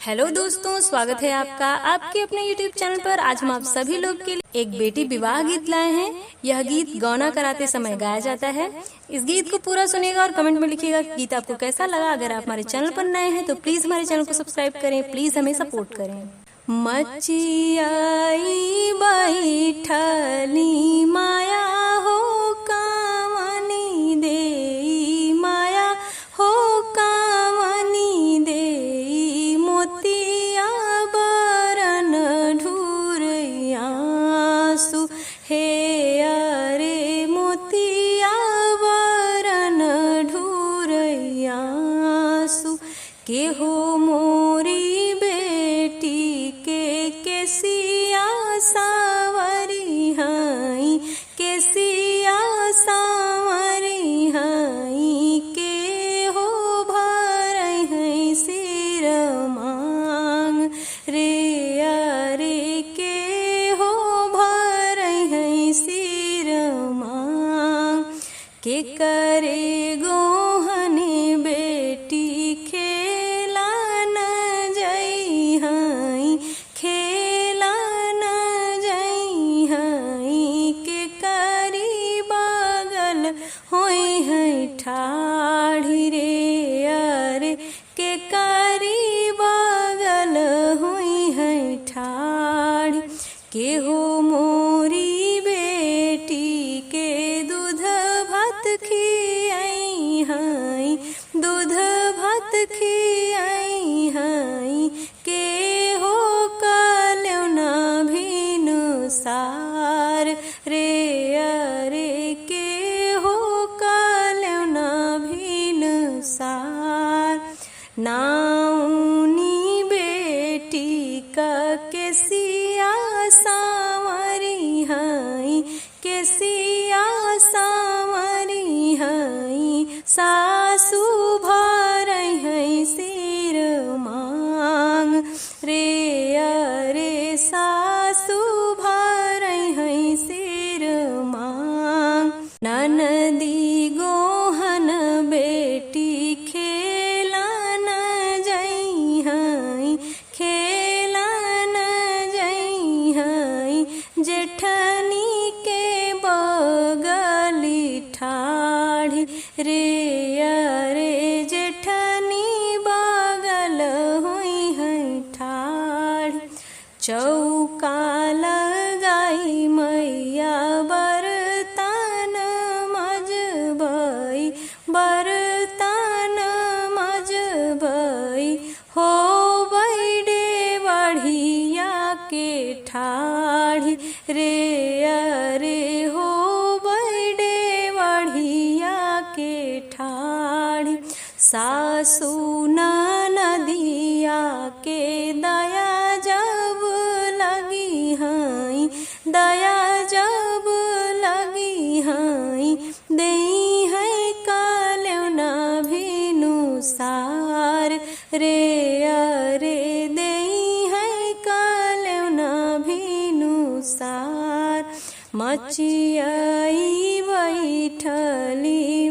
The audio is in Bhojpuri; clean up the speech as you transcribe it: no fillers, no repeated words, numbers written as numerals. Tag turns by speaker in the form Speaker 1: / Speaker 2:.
Speaker 1: हेलो दोस्तों, स्वागत है आपका आपके अपने YouTube चैनल पर। आज हम आप सभी लोग के लिए एक बेटी विवाह गीत लाए हैं। यह गीत गौना कराते समय गाया जाता है। इस गीत को पूरा सुनिएगा और कमेंट में लिखिएगा गीत आपको कैसा लगा। अगर आप हमारे चैनल पर नए हैं तो प्लीज हमारे चैनल को सब्सक्राइब करें, प्लीज हमें सपोर्ट करें। मचियाई बैठली माया हो कामनी देई, माया हो कामनी देई, मोतिया बरन ढूरयासु हे अरे मोतिया बरन ढूरयासु के हो मोरी बेटी के केसिया सावरी हाई, केसिया सावरी हाई, के हो भरई है सिर मांग रे अरे के हो भरई है सिर मांग, के करे गोहने बेटी खेला न जई हाई, खेला न जई हाई, के करी बगल होई है ठाढ़ी रे अरे, के करी बगल होई है ठाढ़ी, के हो मोरी बेटी के दूध भात खियाई हाई, दूध भात खियाई हाई, के हो कलौना भिनु सार रे अरे, के हो कलौना भिनु सार, नाउनी बेटी का केसिया सावरी हाई, केसिया सावरी हाई, सासु भरई है सिर मांग रे अरे, सासु भरई है सिर मांग, ननदी गोहन बेटी खेला न जई हाई, खेला न जई हाई, जेठनी के बगली ठाढ़ी रे अरे, जेठनी बगल हुई है ठाढ़ी, चौका लगाई मैया बर्तन मजबई, बर्तन मजबई, हो बैडे बढ़िया के ठाढ़ी रे अरे, हो बैडे बढ़िया के ठाढ़ी, सासु नदिया के दया जब लगी हाई, दया जब लगी हाई, देई है कलौना भिनु सार रे अरे, देई है कलौना भिनु सार, मचियाई बैठली